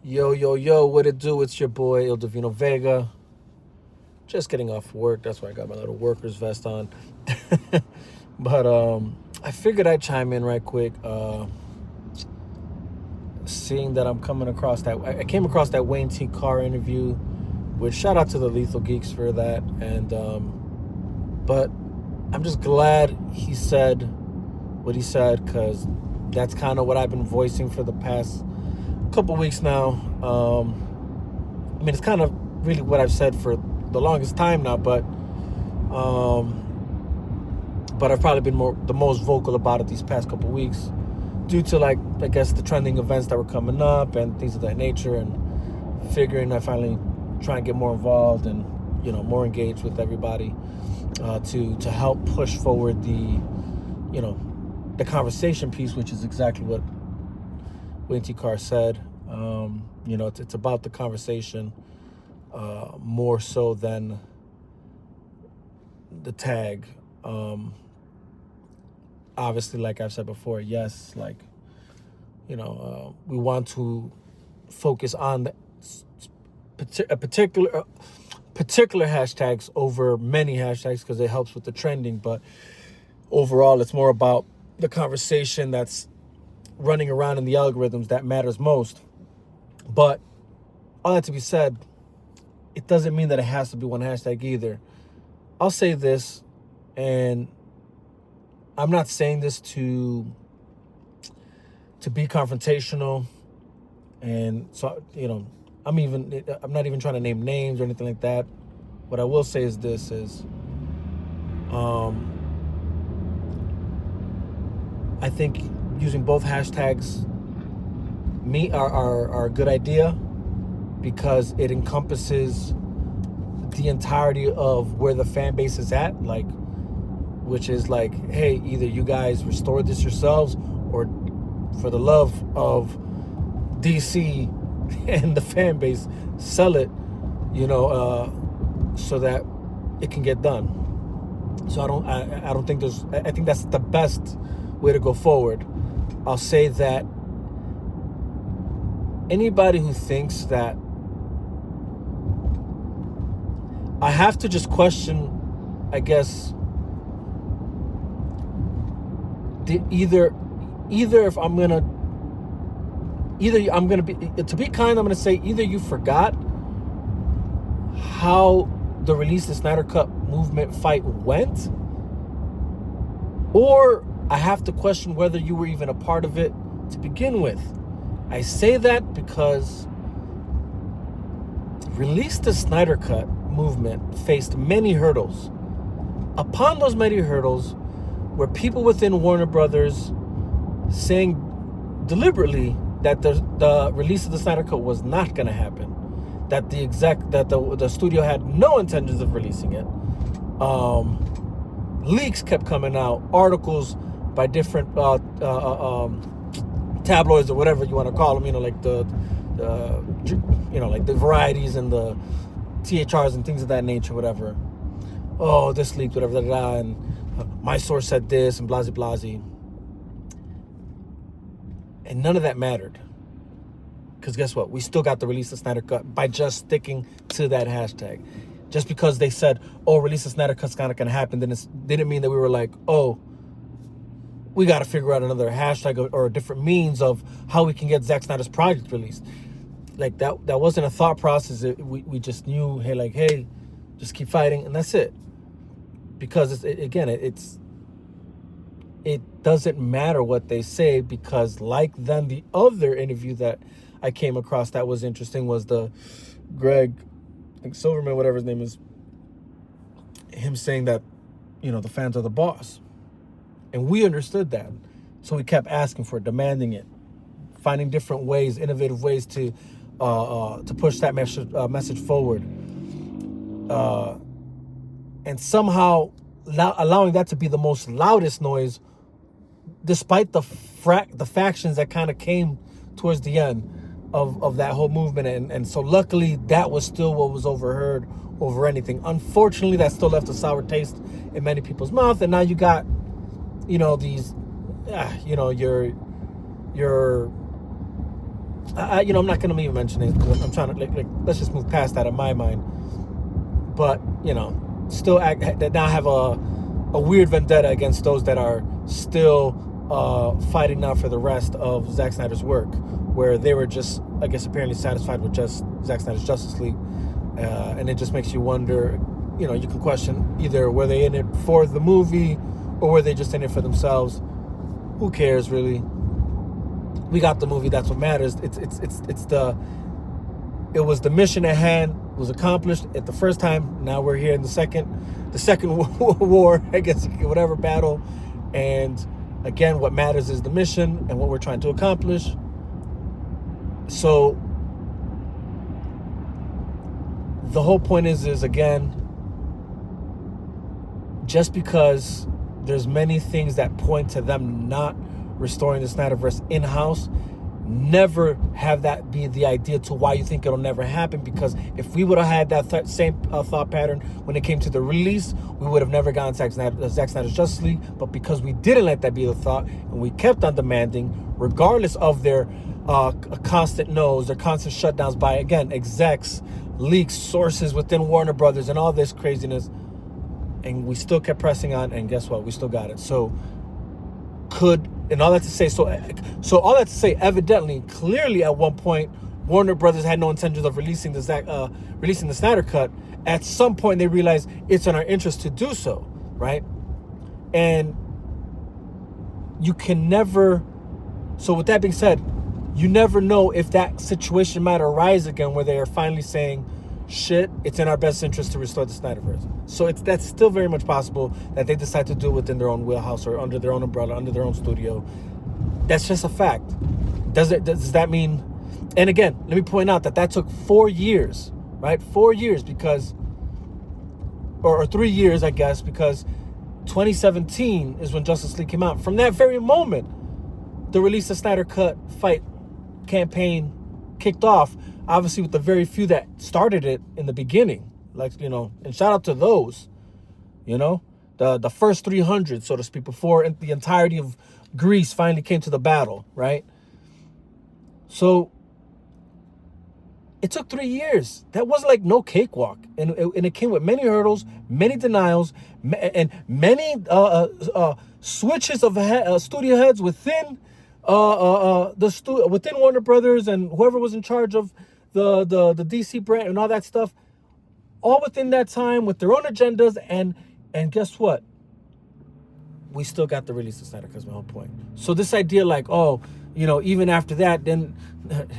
Yo, yo, yo, what it do? It's your boy, Il Divino Vega. Just getting off work. That's why I got my little worker's vest on. But I figured I'd chime in right quick. Seeing that I'm coming across that, I came across that Wayne T. Carr interview, which shout out to the Lethal Geeks for that. But I'm just glad he said what he said, because that's kind of what I've been voicing for the past couple weeks now. I mean, it's kind of really what I've said for the longest time now, but I've probably been the most vocal about it these past couple weeks, due to, like, I guess, the trending events that were coming up and things of that nature, and figuring I finally try and get more involved and, you know, more engaged with everybody to help push forward the conversation piece, which is exactly what Wayne T. Carr said. It's about the conversation more so than the tag. Obviously, like I've said before, yes, like, we want to focus on particular hashtags over many hashtags, because it helps with the trending. But overall, it's more about the conversation that's running around in the algorithms that matters most. But all that to be said, it doesn't mean that it has to be one hashtag either. I'll say this, and I'm not saying this to be confrontational, and so, I'm not even trying to name names or anything like that. What I will say is this: I think using both hashtags are a good idea, because it encompasses the entirety of where the fan base is at, which is like, hey, either you guys restore this yourselves, or for the love of DC and the fan base, sell it, so that it can get done. So I don't think I think that's the best way to go forward. I'll say that anybody who thinks that, I have to just question, I guess, either if I'm gonna be, to be kind, I'm gonna say either you forgot how the Release the Snyder Cut movement fight went, or I have to question whether you were even a part of it to begin with. I say that because Release the Snyder Cut movement faced many hurdles. Upon those many hurdles were people within Warner Brothers saying deliberately that the release of the Snyder Cut was not going to happen, that the studio had no intentions of releasing it. Leaks kept coming out, articles by different tabloids or whatever you want to call them, like the varieties and the THRs and things of that nature, whatever. Oh, this leaked, whatever, and my source said this, and blasey blasey. And none of that mattered, because guess what? We still got the Release the Snyder Cut by just sticking to that hashtag. Just because they said, oh, Release the Snyder Cut's not going to happen, then it didn't mean that we were like, oh, we got to figure out another hashtag or a different means of how we can get Zack Snyder's project released. Like, that wasn't a thought process. We just knew, hey, just keep fighting, and that's it. Because it doesn't matter what they say, because like then the other interview that I came across that was interesting was the Greg, I think Silverman, whatever his name is, him saying that, the fans are the boss. And we understood that. So we kept asking for it, demanding it, finding different ways, innovative ways to push that message forward. And somehow allowing that to be the most loudest noise, despite the factions that kind of came towards the end of that whole movement. And so luckily that was still what was overheard over anything. Unfortunately, that still left a sour taste in many people's mouth. And now you got, these, your I'm not gonna even mention it because I'm trying to let's just move past that in my mind. But still that now have a weird vendetta against those that are still fighting now for the rest of Zack Snyder's work, where they were just, I guess, apparently satisfied with just Zack Snyder's Justice League, and it just makes you wonder. You can question either were they in it for the movie or were they just in it for themselves. Who cares, really? We got the movie. That's what matters. It was the mission at hand was accomplished at the first time. Now we're here in the second war, I guess, whatever battle. And again, what matters is the mission and what we're trying to accomplish. So the whole point is again, just because there's many things that point to them not restoring the Snyderverse in-house, never have that be the idea to why you think it'll never happen. Because if we would have had that same thought pattern when it came to the release, we would have never gotten Zack Snyder's Justice League. But because we didn't let that be the thought, and we kept on demanding, regardless of their constant no's, their constant shutdowns by, again, execs, leaks, sources within Warner Brothers, and all this craziness, and we still kept pressing on, and guess what? We still got it. So all that to say, evidently, clearly, at one point, Warner Brothers had no intentions of releasing the Snyder Cut. At some point, they realized it's in our interest to do so, right? And you can never. So with that being said, you never know if that situation might arise again, where they are finally saying, shit, it's in our best interest to restore the Snyderverse. So that's still very much possible that they decide to do it within their own wheelhouse or under their own umbrella, under their own studio. That's just a fact. Does that mean? And again, let me point out that took 4 years, right? 4 years because, or 3 years, I guess, because 2017 is when Justice League came out. From that very moment, the release of Snyder Cut fight campaign kicked off. Obviously, with the very few that started it in the beginning, and shout out to those, the first 300, so to speak, before the entirety of Greece finally came to the battle, right? So it took 3 years. That was no cakewalk, and it came with many hurdles, many denials, and many switches of studio heads within within Warner Brothers and whoever was in charge of the DC brand and all that stuff, all within that time with their own agendas, and guess what? We still got the release of Snyder, because my whole point. So this idea even after that, then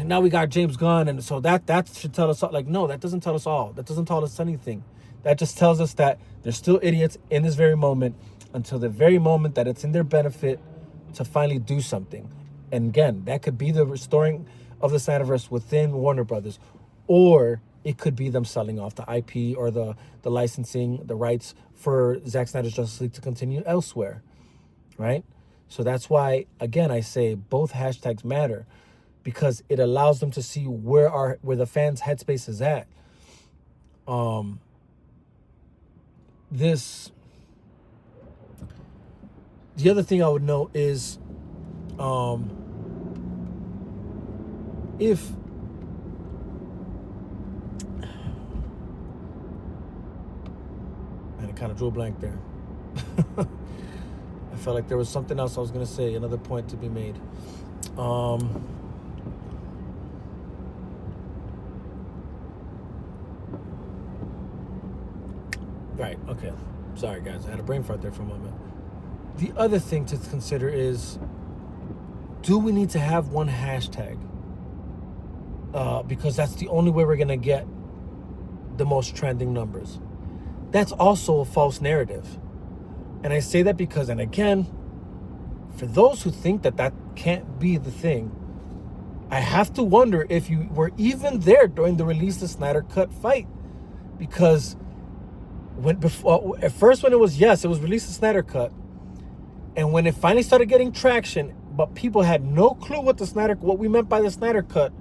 now we got James Gunn, and so that should tell us all. No, that doesn't tell us all. That doesn't tell us anything. That just tells us that they're still idiots in this very moment, until the very moment that it's in their benefit to finally do something. And again, that could be the restoring of the Snyderverse within Warner Brothers, or it could be them selling off the IP or the licensing, the rights for Zack Snyder's Justice League to continue elsewhere, right? So that's why, again, I say both hashtags matter, because it allows them to see where the fans' headspace is at. The other thing I would note is, if and it kind of drew a blank there. I felt like there was something else I was going to say, another point to be made. Right, okay. Sorry, guys. I had a brain fart there for a moment. The other thing to consider is, do we need to have one hashtag? Because that's the only way we're going to get the most trending numbers. That's also a false narrative. And I say that because, and again, for those who think that can't be the thing, I have to wonder if you were even there during the release of the Snyder Cut fight. Because at first when it was released the Snyder Cut, and when it finally started getting traction, but people had no clue what we meant by the Snyder Cut,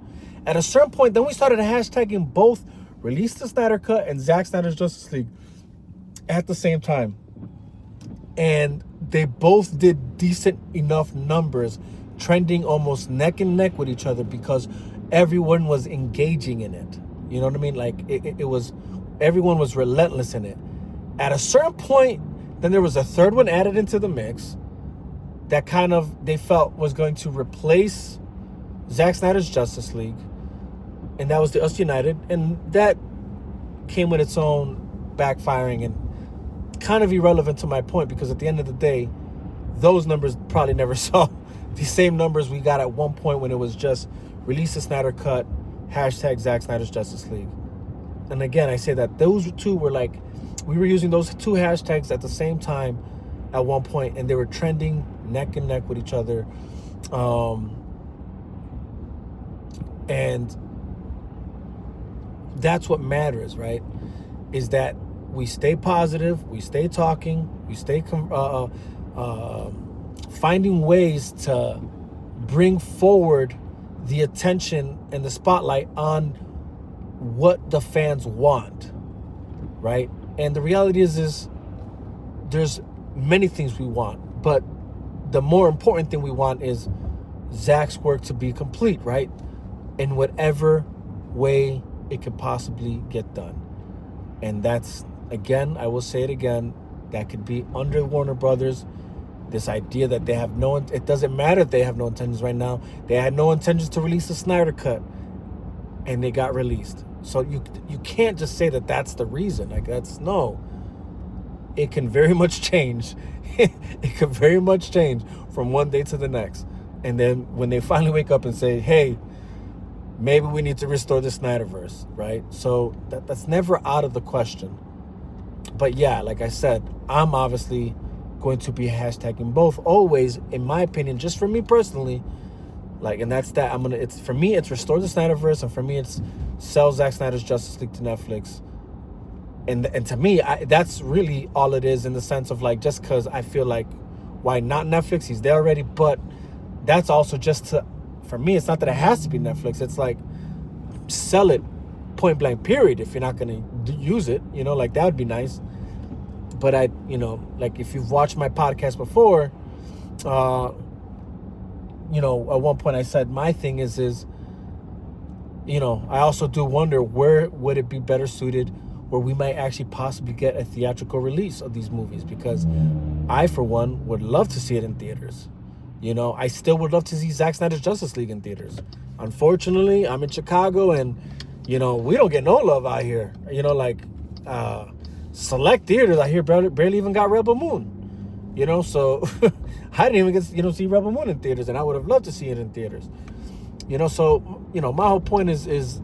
at a certain point, then we started hashtagging both release the Snyder Cut and Zack Snyder's Justice League at the same time. And they both did decent enough numbers, trending almost neck and neck with each other, because everyone was engaging in it. You know what I mean? Like it was, everyone was relentless in it. At a certain point, then there was a third one added into the mix that kind of they felt was going to replace Zack Snyder's Justice League, and that was the Us United, and that came with its own backfiring and kind of irrelevant to my point, because at the end of the day, those numbers probably never saw the same numbers we got at one point when it was just release the Snyder Cut, hashtag Zack Snyder's Justice League. And again, I say that those two were like, we were using those two hashtags at the same time at one point, and they were trending neck and neck with each other. And that's what matters, right? Is that we stay positive, we stay talking, we stay finding ways to bring forward the attention and the spotlight on what the fans want, right? And the reality is there's many things we want, but the more important thing we want is Zack's work to be complete, right? In whatever way it could possibly get done. And that's, again, I will say it again, that could be under Warner Brothers. This idea that they have no, it doesn't matter if they have no intentions right now. They had no intentions to release the Snyder Cut, and they got released. So you can't just say that that's the reason. Like, that's, no. It can very much change. It can very much change from one day to the next. And then when they finally wake up and say, hey, maybe we need to restore the Snyderverse, right? So that's never out of the question. But yeah, like I said, I'm obviously going to be hashtagging both always, in my opinion, just for me personally. Like, and that's that. It's, for me, it's restore the Snyderverse, and for me, it's sell Zack Snyder's Justice League to Netflix. And to me, that's really all it is, in the sense of, like, just because I feel like, why not Netflix? He's there already. But that's also just to, for me, it's not that it has to be Netflix. It's like, sell it point blank, period, if you're not going to use it. You know, like, that would be nice. But like, if you've watched my podcast before, at one point I said my thing is, I also do wonder where would it be better suited where we might actually possibly get a theatrical release of these movies, because I, for one, would love to see it in theaters. I still would love to see Zack Snyder's Justice League in theaters. Unfortunately, I'm in Chicago, and, we don't get no love out here. Select theaters I hear barely even got Rebel Moon. So I didn't even get to see Rebel Moon in theaters, and I would have loved to see it in theaters. So my whole point is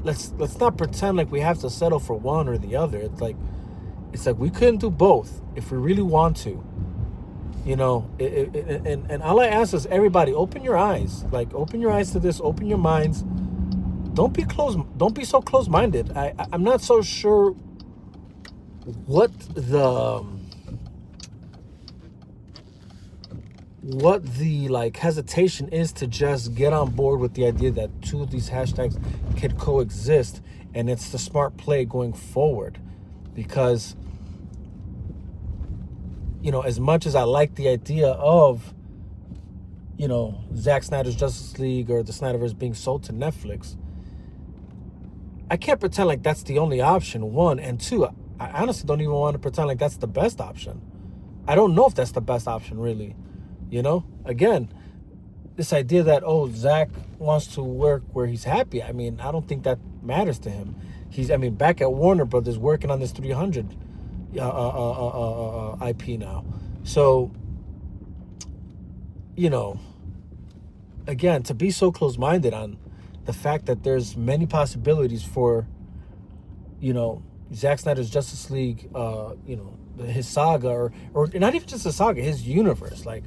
let's not pretend like we have to settle for one or the other. It's like we couldn't do both if we really want to. And all I ask is, everybody, open your eyes. Like, open your eyes to this, open your minds. Don't be so close-minded. I'm not so sure what the like hesitation is to just get on board with the idea that two of these hashtags could coexist, and it's the smart play going forward. Because as much as I like the idea of Zack Snyder's Justice League or the Snyderverse being sold to Netflix, I can't pretend like that's the only option, one. And two, I honestly don't even want to pretend like that's the best option. I don't know if that's the best option, really. Again, this idea that, Zack wants to work where he's happy, I don't think that matters to him. He's, back at Warner Brothers working on this 300 IP now. So, again, to be so close-minded on the fact that there's many possibilities for, Zack Snyder's Justice League, his saga, or not even just a saga, his universe, like,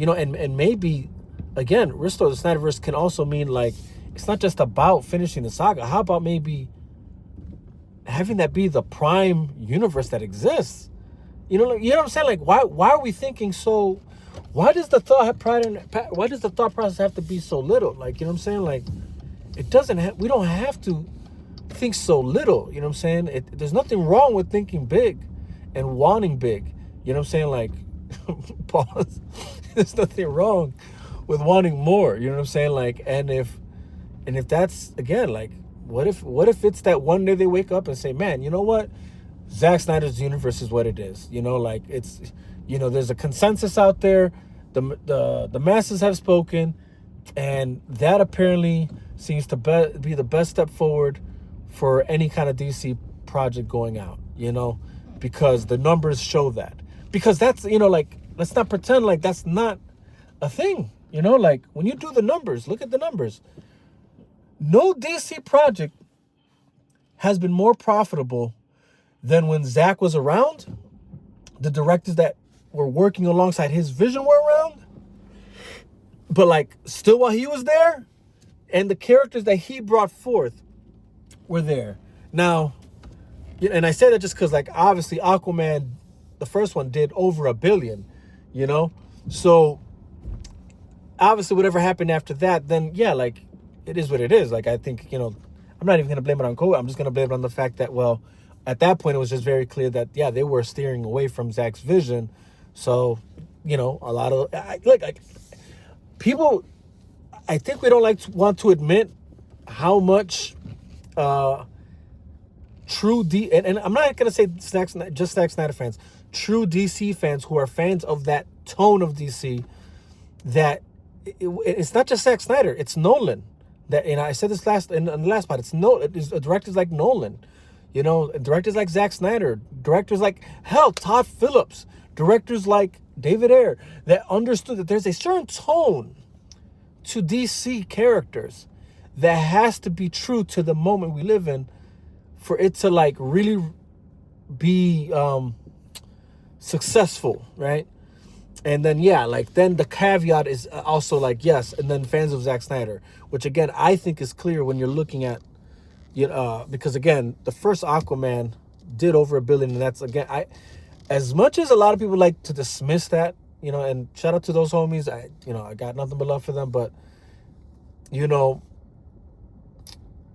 and maybe, again, restore the Snyderverse can also mean, like, it's not just about finishing the saga. How about maybe having that be the prime universe that exists? What I'm saying? Like, why are we thinking so? Why does the thought process have to be so little? Like, what I'm saying? Like, it doesn't. We don't have to think so little. You know what I'm saying? There's nothing wrong with thinking big and wanting big. You know what I'm saying? Like, pause. There's nothing wrong with wanting more. You know what I'm saying? Like, and if And if that's, again, like, what if it's that one day they wake up and say, man, you know what? Zack Snyder's universe is what it is. Like, it's, there's a consensus out there. The masses have spoken, and that apparently seems to be the best step forward for any kind of DC project going out, because the numbers show that. Because that's, like, let's not pretend like that's not a thing. Like, when you do the numbers, look at the numbers. No DC project has been more profitable than when Zack was around. The directors that were working alongside his vision were around. But, like, still while he was there, and the characters that he brought forth were there. Now, and I say that just because, like, obviously Aquaman, the first one, did over $1 billion, So, obviously, whatever happened after that, then, yeah, like, it is what it is. Like, I think, I'm not even going to blame it on COVID. I'm just going to blame it on the fact that, well, at that point, it was just very clear that, yeah, they were steering away from Zack's vision. So, a lot of, like people, I think we don't want to admit how much true and I'm not going to say just Zack Snyder fans, true DC fans who are fans of that tone of DC, that it's not just Zack Snyder, it's Nolan. That, I said this in the last part, it's directors like Nolan, directors like Zack Snyder, directors like, hell, Todd Phillips, directors like David Ayer, that understood that there's a certain tone to DC characters that has to be true to the moment we live in for it to, like, really be successful, right? And then, yeah, like, then the caveat is also, like, yes, and then fans of Zack Snyder, which, again, I think is clear when you're looking at, because, again, the first Aquaman did over $1 billion, and that's, again, as much as a lot of people like to dismiss that, and shout out to those homies, I got nothing but love for them, but,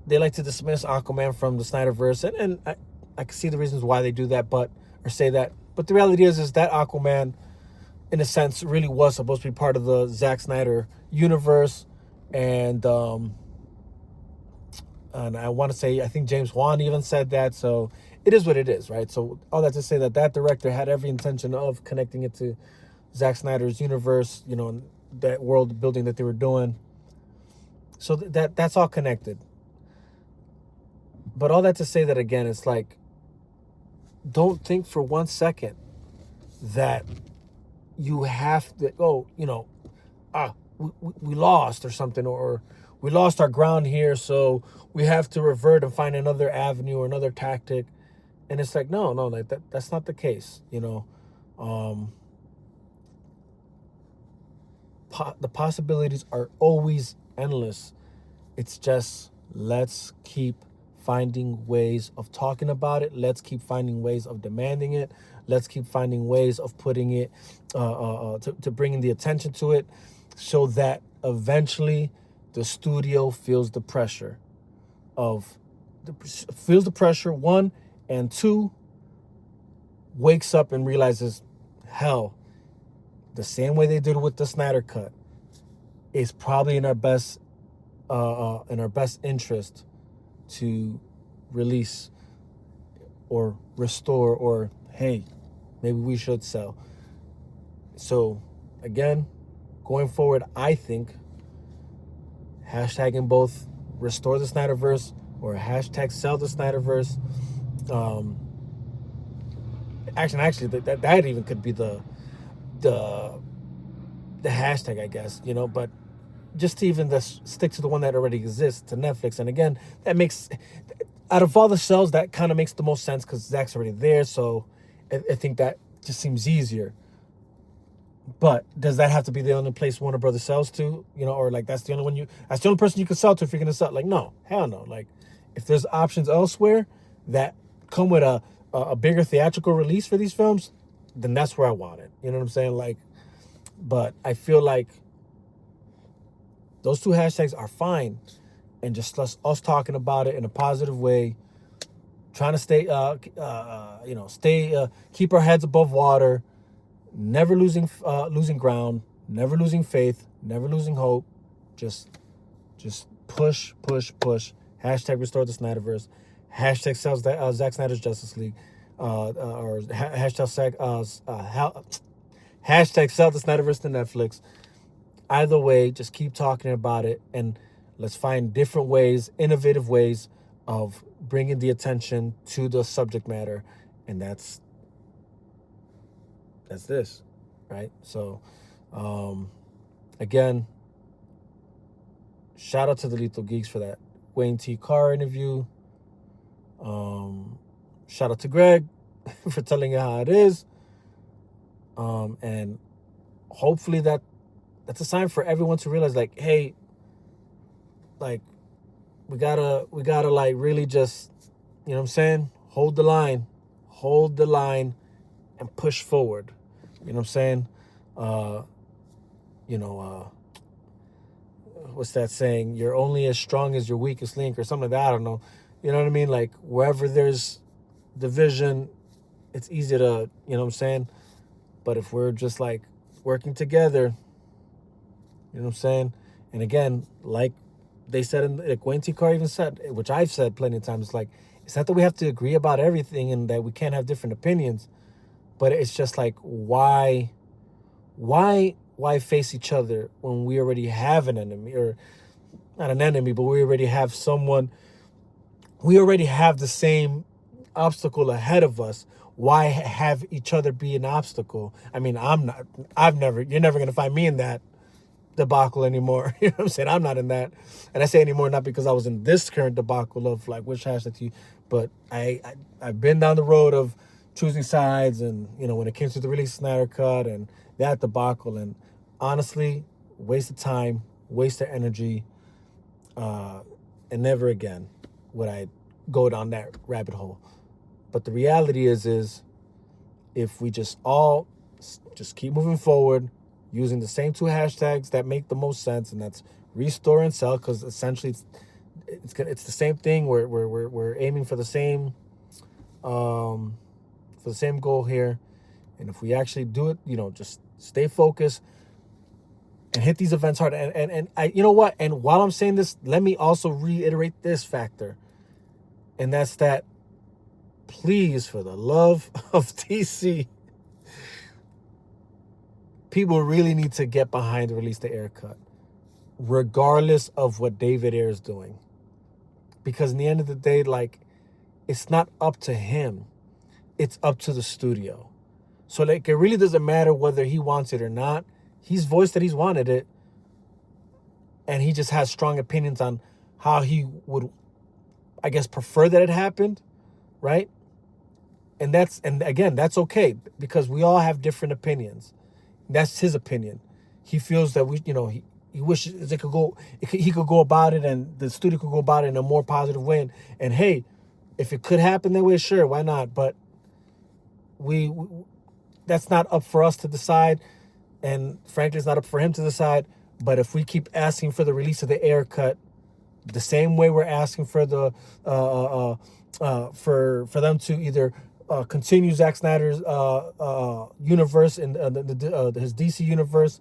they like to dismiss Aquaman from the Snyderverse, and I can see the reasons why they do that, or say that, but the reality is that Aquaman, in a sense, really was supposed to be part of the Zack Snyder universe. And I want to say, I think James Wan even said that. So it is what it is, right? So all that to say that director had every intention of connecting it to Zack Snyder's universe, that world building that they were doing. So that's all connected. But all that to say that, again, it's like, don't think for 1 second that you have to, we lost or something, or we lost our ground here, so we have to revert and find another avenue or another tactic. And it's like, no, like that's not the case. The possibilities are always endless. It's just, let's keep finding ways of talking about it. Let's keep finding ways of demanding it. Let's keep finding ways of putting it, to bringing the attention to it, so that eventually the studio feels the pressure, one, and two, wakes up and realizes, hell, the same way they did with the Snyder Cut is probably in our best interest to release or restore, or, hey, maybe we should sell. So, again, going forward, I think hashtagging both restore the Snyderverse or hashtag sell the Snyderverse. Actually, that even could be the hashtag, I guess, but just to even stick to the one that already exists, to Netflix. And again, that makes, out of all the shells, that kind of makes the most sense because Zack's already there. So I think that just seems easier. But does that have to be the only place Warner Brothers sells to? Or like that's the only person you can sell to if you're gonna sell? Like, no, hell no. Like, if there's options elsewhere that come with a bigger theatrical release for these films, then that's where I want it. You know what I'm saying? Like, but I feel like those two hashtags are fine, and just us talking about it in a positive way, trying to stay, keep our heads above water, never losing ground, never losing faith, never losing hope. Just push, push, push. Hashtag restore the Snyderverse. Hashtag sells that Zack Snyder's Justice League. Or hashtag sell the Snyderverse to Netflix. Either way, just keep talking about it, and let's find different ways, innovative ways of bringing the attention to the subject matter, and that's this, right? So, again, shout out to the Lethal Geeks for that Wayne T. Carr interview. Shout out to Greg for telling you how it is. And hopefully that's a sign for everyone to realize, like, hey, like, we gotta like really just, you know what I'm saying? Hold the line, and push forward. You know what I'm saying? What's that saying? You're only as strong as your weakest link, or something like that. I don't know. You know what I mean? Like, wherever there's division, it's easy to, you know what I'm saying? But if we're just like working together, you know what I'm saying? And again, like they said, like Wayne T. Carr even said, which I've said plenty of times, it's like, it's not that we have to agree about everything and that we can't have different opinions, but it's just like, why face each other when we already have an enemy? Or not an enemy, but we already have someone, we already have the same obstacle ahead of us. Why have each other be an obstacle? I mean, you're never going to find me in that debacle anymore. You know what I'm saying? I'm not in that. And I say anymore, not because I was in this current debacle of like which hashtag to you, but I've been down the road of choosing sides, and, you know, when it came to the release of Snyder Cut and that debacle, and honestly, waste of time, waste of energy, and never again would I go down that rabbit hole. But the reality is if we just all just keep moving forward, using the same two hashtags that make the most sense, and that's restore and sell, because essentially it's the same thing. We're aiming for the same goal here, and if we actually do it, you know, just stay focused and hit these events hard. And I, you know what? And while I'm saying this, let me also reiterate this factor, and that's that. Please, for the love of DC, people really need to get behind the release the Ayer cut, regardless of what David Ayer is doing. Because in the end of the day, like, it's not up to him. It's up to the studio. So, like, it really doesn't matter whether he wants it or not. He's voiced that he's wanted it. And he just has strong opinions on how he would, I guess, prefer that it happened, right? And again, that's okay, because we all have different opinions. That's his opinion. He feels that he wishes he could go about it, and the studio could go about it in a more positive way. And hey, if it could happen that way, sure, why not? But we that's not up for us to decide, and frankly, it's not up for him to decide. But if we keep asking for the release of the Ayer cut, the same way we're asking for the for them to either continue Zack Snyder's universe and his DC universe,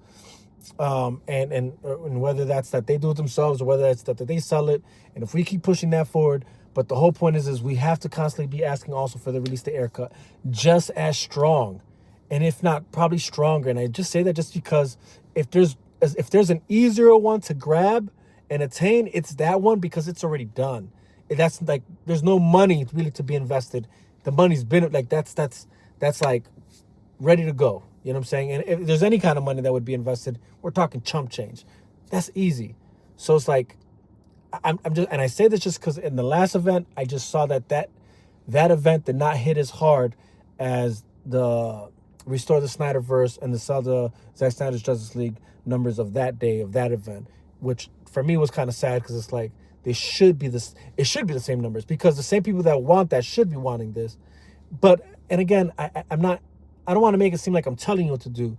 and whether that's that they do it themselves or whether that's that they sell it, and if we keep pushing that forward. But the whole point is we have to constantly be asking also for the release the Ayer cut, just as strong, and if not probably stronger. And I just say that just because if there's an easier one to grab and attain, it's that one, because it's already done. That's like, there's no money really to be invested. The money's been like, that's like ready to go. You know what I'm saying? And if there's any kind of money that would be invested, we're talking chump change. That's easy. So it's like, I'm just, and I say this just because in the last event, I just saw that event did not hit as hard as the Restore the Snyderverse and the Sell the Zack Snyder's Justice League numbers of that day, of that event, which for me was kind of sad, because it's like, it should be the same numbers, because the same people that want that should be wanting this. But, and again, I don't want to make it seem like I'm telling you what to do,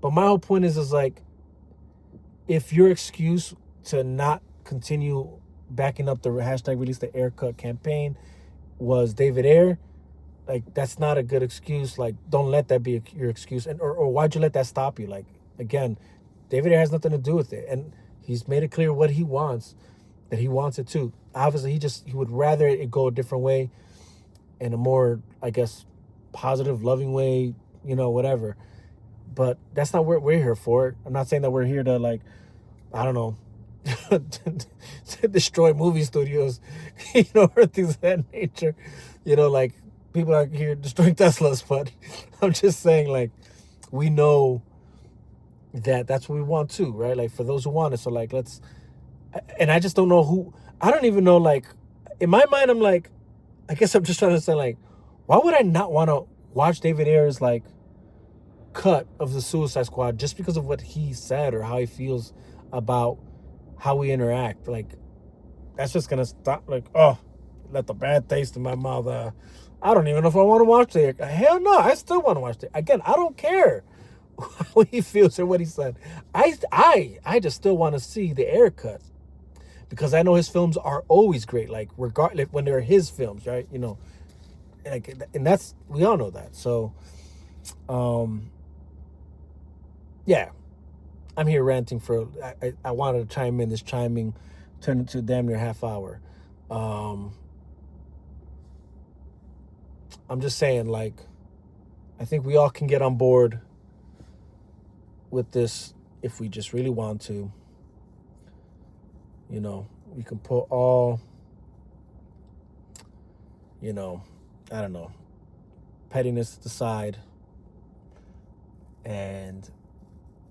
but my whole point is like, if your excuse to not continue backing up the hashtag release the Ayer cut campaign was David Ayer, like, that's not a good excuse. Like, don't let that be your excuse. And or why'd you let that stop you? Like, again, David Ayer has nothing to do with it, and He's made it clear what he wants, that he wants it too. Obviously, he would rather it go a different way, in a more, I guess, positive, loving way, whatever. But that's not what we're here for. I'm not saying that we're here to, like, I don't know, to destroy movie studios, or things of that nature. Like, people are here destroying Teslas, but I'm just saying, like, we know that that's what we want too, right? Like, for those who want it. So, like, and I just don't know who, I don't even know, like, in my mind, I'm like, I guess I'm just trying to say, like, why would I not want to watch David Ayer's, like, cut of the Suicide Squad just because of what he said or how he feels about how we interact? Like, that's just gonna stop, like, let the bad taste in my mouth. I don't even know if I want to watch it. Hell no, I still want to watch it. Again, I don't care how he feels or what he said. I just still want to see the Ayer cut, because I know his films are always great. Like, regardless, when they're his films, right? Like, and that's, we all know that. So, yeah, I'm here ranting for. I wanted to chime in. This chiming turned into damn near half hour. I'm just saying, like, I think we all can get on board with this if we just really want to. We can put all, I don't know, pettiness aside. And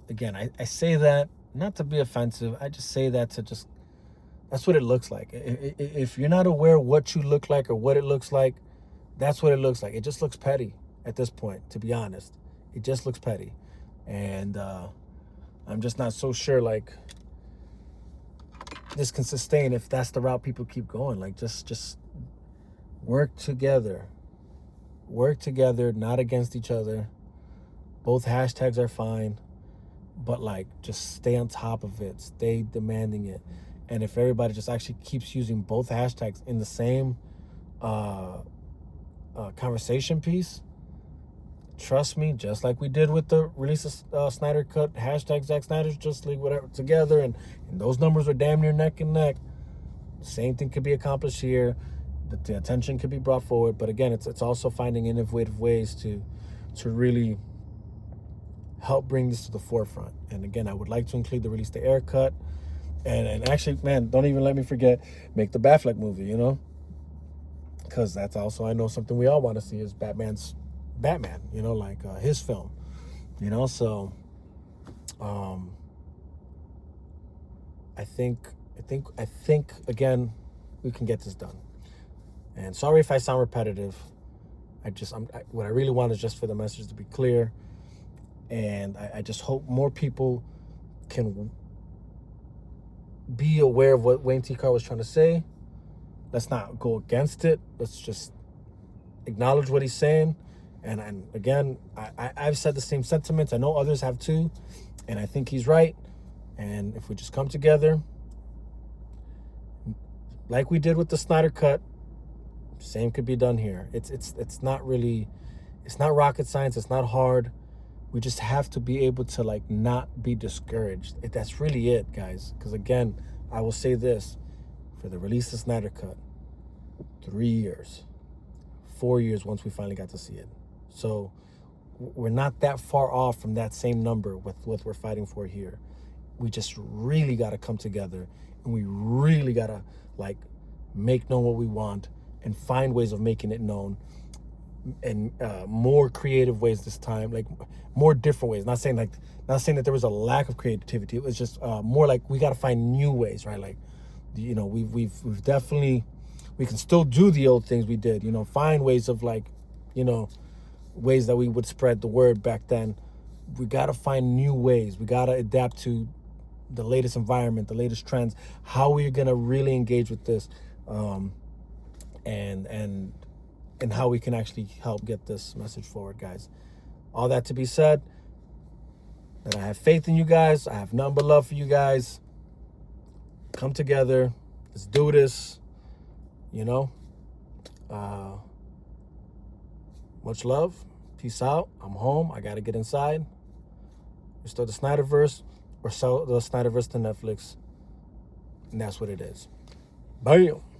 again, I say that not to be offensive. I just say that to just, that's what it looks like. If you're not aware what you look like or what it looks like, that's what it looks like. It just looks petty at this point, to be honest. It just looks petty. And I'm just not so sure, like, this can sustain if that's the route people keep going. Like, just work together. Work together, not against each other. Both hashtags are fine. But, like, just stay on top of it. Stay demanding it. And if everybody just actually keeps using both hashtags in the same conversation piece, trust me, just like we did with the release of Snyder Cut, hashtag Zack Snyder's Justice League, whatever, together, and those numbers were damn near neck and neck. Same thing could be accomplished here. The attention could be brought forward. But again, it's also finding innovative ways to really help bring this to the forefront. And again, I would like to include the release the Ayer cut. And actually, man, don't even let me forget, make the Batfleck movie, because that's also, I know, something we all want to see is Batman's Batman, like his film, so I think again, we can get this done. And sorry if I sound repetitive. What I really want is just for the message to be clear, and I just hope more people can be aware of what Wayne T. Carr was trying to say. Let's not go against it. Let's just acknowledge what he's saying. And again, I've said the same sentiments. I know others have too. And I think he's right. And if we just come together, like we did with the Snyder Cut, same could be done here. It's not really, it's not rocket science. It's not hard. We just have to be able to, like, not be discouraged. That's really it, guys. Because again, I will say this, for the release of Snyder Cut, 3 years, 4 years once we finally got to see it. So we're not that far off from that same number with what we're fighting for here. We just really got to come together, and we really got to, like, make known what we want and find ways of making it known, and more creative ways this time, like more different ways. Not saying that there was a lack of creativity. It was just more like we got to find new ways, right? Like, we've definitely, we can still do the old things we did, find ways of, like, ways that we would spread the word back then. We got to find new ways. We got to adapt to the latest environment, the latest trends, how we're going to really engage with this, and how we can actually help get this message forward, guys. All that to be said, that I have faith in you guys. I have nothing but love for you guys. Come together. Let's do this. Much love. Peace out. I'm home. I got to get inside. Restore the Snyderverse, or sell the Snyderverse to Netflix. And that's what it is. Bam.